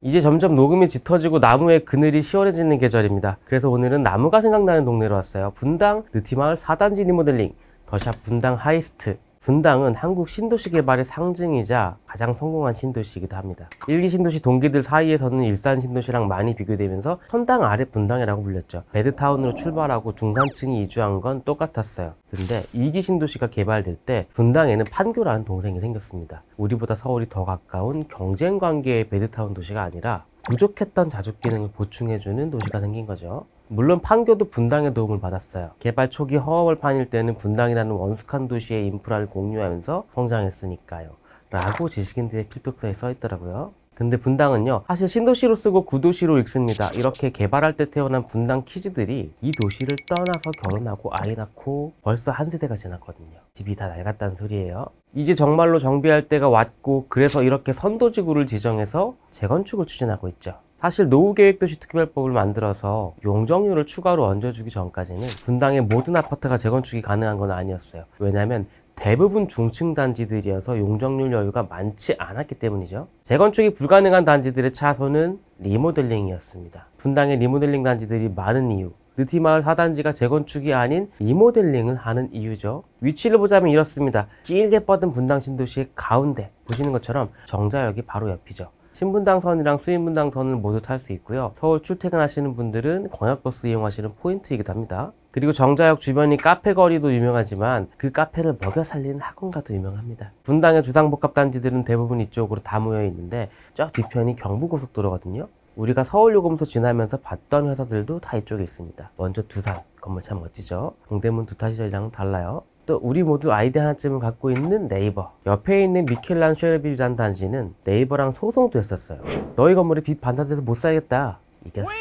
이제 점점 녹음이 짙어지고 나무의 그늘이 시원해지는 계절입니다. 그래서 오늘은 나무가 생각나는 동네로 왔어요. 분당 느티마을 4단지 리모델링 더샵 분당 하이스트. 분당은 한국 신도시 개발의 상징이자 가장 성공한 신도시이기도 합니다. 1기 신도시 동기들 사이에서는 일산 신도시랑 많이 비교되면서 천당 아래 분당이라고 불렸죠. 베드타운으로 출발하고 중산층이 이주한 건 똑같았어요. 근데 2기 신도시가 개발될 때 분당에는 판교라는 동생이 생겼습니다. 우리보다 서울이 더 가까운 경쟁 관계의 베드타운 도시가 아니라 부족했던 자족 기능을 보충해주는 도시가 생긴 거죠. 물론 판교도 분당의 도움을 받았어요. 개발 초기 허허벌판일 때는 분당이라는 원숙한 도시의 인프라를 공유하면서 성장했으니까요. 라고 지식인들의 필독서에 써있더라고요. 근데 분당은요, 사실 신도시로 쓰고 구도시로 읽습니다. 이렇게 개발할 때 태어난 분당 키즈들이 이 도시를 떠나서 결혼하고 아이 낳고 벌써 한 세대가 지났거든요. 집이 다 낡았다는 소리예요. 이제 정말로 정비할 때가 왔고, 그래서 이렇게 선도지구를 지정해서 재건축을 추진하고 있죠. 사실 노후계획도시특별법을 만들어서 용적률을 추가로 얹어주기 전까지는 분당의 모든 아파트가 재건축이 가능한 건 아니었어요. 왜냐하면 대부분 중층 단지들이어서 용적률 여유가 많지 않았기 때문이죠. 재건축이 불가능한 단지들의 차선은 리모델링이었습니다. 분당의 리모델링 단지들이 많은 이유, 느티마을 4단지가 재건축이 아닌 리모델링을 하는 이유죠. 위치를 보자면 이렇습니다. 길게 뻗은 분당 신도시의 가운데, 보시는 것처럼 정자역이 바로 옆이죠. 신분당선이랑 수인분당선을 모두 탈 수 있고요. 서울 출퇴근하시는 분들은 광역버스 이용하시는 포인트이기도 합니다. 그리고 정자역 주변이 카페거리도 유명하지만 그 카페를 먹여 살리는 학원가도 유명합니다. 분당의 주상복합단지들은 대부분 이쪽으로 다 모여 있는데 저 뒤편이 경부고속도로거든요. 우리가 서울요금소 지나면서 봤던 회사들도 다 이쪽에 있습니다. 먼저 두산, 건물 참 멋지죠. 동대문 두타시절이랑은 달라요. 또 우리 모두 아이디 하나쯤은 갖고 있는 네이버. 옆에 있는 미켈란 쉐르비르잔 단지는 네이버랑 소송도 했었어요. 너희 건물에 빚 반납돼서 못 살겠다. 이겼어요.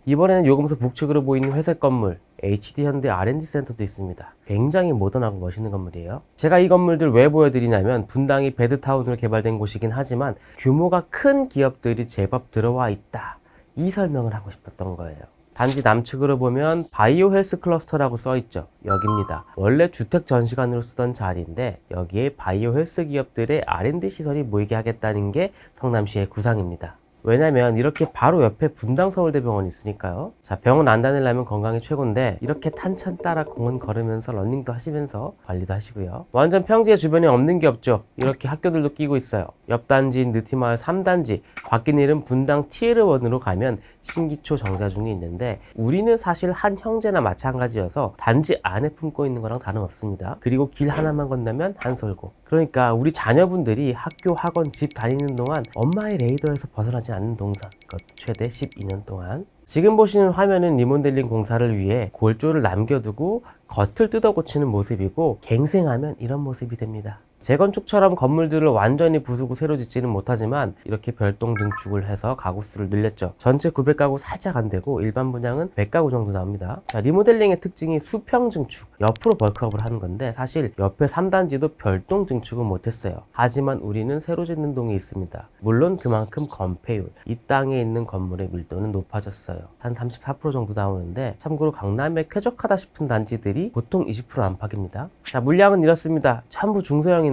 이번에는 요금소 북측으로 보이는 회색 건물 HD 현대 R&D 센터도 있습니다. 굉장히 모던하고 멋있는 건물이에요. 제가 이 건물들 왜 보여드리냐면 분당이 베드타운으로 개발된 곳이긴 하지만 규모가 큰 기업들이 제법 들어와 있다. 이 설명을 하고 싶었던 거예요. 단지 남측으로 보면 바이오 헬스 클러스터라고 써있죠. 여기입니다. 원래 주택 전시관으로 쓰던 자리인데 여기에 바이오 헬스 기업들의 R&D 시설이 모이게 하겠다는 게 성남시의 구상입니다. 왜냐면 이렇게 바로 옆에 분당서울대병원이 있으니까요. 자, 병원 안 다니려면 건강이 최고인데 이렇게 탄천 따라 공원 걸으면서 러닝도 하시면서 관리도 하시고요. 완전 평지의 주변에 없는 게 없죠. 이렇게 학교들도 끼고 있어요. 옆 단지인 느티마을 3단지, 바뀐 이름 분당 티에르1으로 가면 신기초 정자중이 있는데 우리는 사실 한 형제나 마찬가지여서 단지 안에 품고 있는 거랑 다름없습니다. 그리고 길 하나만 건너면 한솔고. 그러니까 우리 자녀분들이 학교, 학원, 집 다니는 동안 엄마의 레이더에서 벗어나지 않는 동선, 그것도 최대 12년 동안. 지금 보시는 화면은 리모델링 공사를 위해 골조를 남겨두고 겉을 뜯어 고치는 모습이고 갱생하면 이런 모습이 됩니다. 재건축처럼 건물들을 완전히 부수고 새로 짓지는 못하지만 이렇게 별동 증축을 해서 가구 수를 늘렸죠. 전체 900가구 살짝 안 되고 일반 분양은 100가구 정도 나옵니다. 자, 리모델링의 특징이 수평 증축, 옆으로 벌크업을 하는 건데 사실 옆에 3단지도 별동 증축은 못했어요. 하지만 우리는 새로 짓는 동이 있습니다. 물론 그만큼 건폐율, 이 땅에 있는 건물의 밀도는 높아졌어요. 한 34% 정도 나오는데 참고로 강남에 쾌적하다 싶은 단지들이 보통 20% 안팎입니다. 자, 물량은 이렇습니다. 전부 중소형인데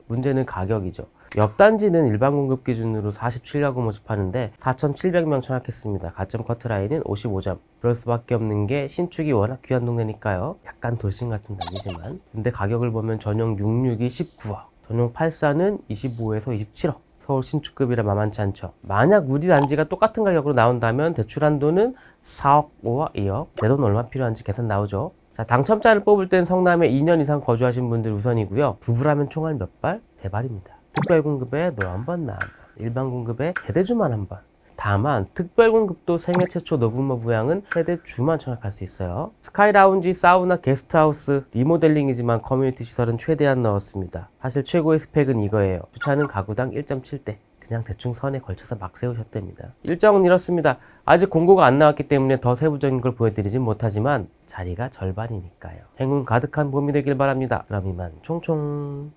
문제는 가격이죠. 옆 단지는 일반 공급 기준으로 47가구 모집하는데 4,700명 청약했습니다. 가점 커트라인은 55점. 그럴 수밖에 없는 게 신축이 워낙 귀한 동네니까요. 약간 돌싱 같은 단지지만. 근데 가격을 보면 전용 66이 19억, 전용 84는 25에서 27억. 서울 신축급이라 만만치 않죠. 만약 우리 단지가 똑같은 가격으로 나온다면 대출 한도는 4억, 5억, 2억. 내 돈 얼마 필요한지 계산 나오죠. 자, 당첨자를 뽑을 땐 성남에 2년 이상 거주하신 분들 우선이고요. 부부라면 총알 몇 발? 대발입니다. 특별공급에 너 한 번, 나 한 번. 일반 공급에 세대주만 한 번. 다만 특별공급도 생애 최초 노부모 부양은 세대주만 청약할 수 있어요. 스카이라운지, 사우나, 게스트하우스, 리모델링이지만 커뮤니티 시설은 최대한 넣었습니다. 사실 최고의 스펙은 이거예요. 주차는 가구당 1.7대. 그냥 대충 선에 걸쳐서 막 세우셨답니다. 일정은 이렇습니다. 아직 공고가 안 나왔기 때문에 더 세부적인 걸 보여드리진 못하지만 자리가 절반이니까요. 행운 가득한 봄이 되길 바랍니다. 그럼 이만 총총.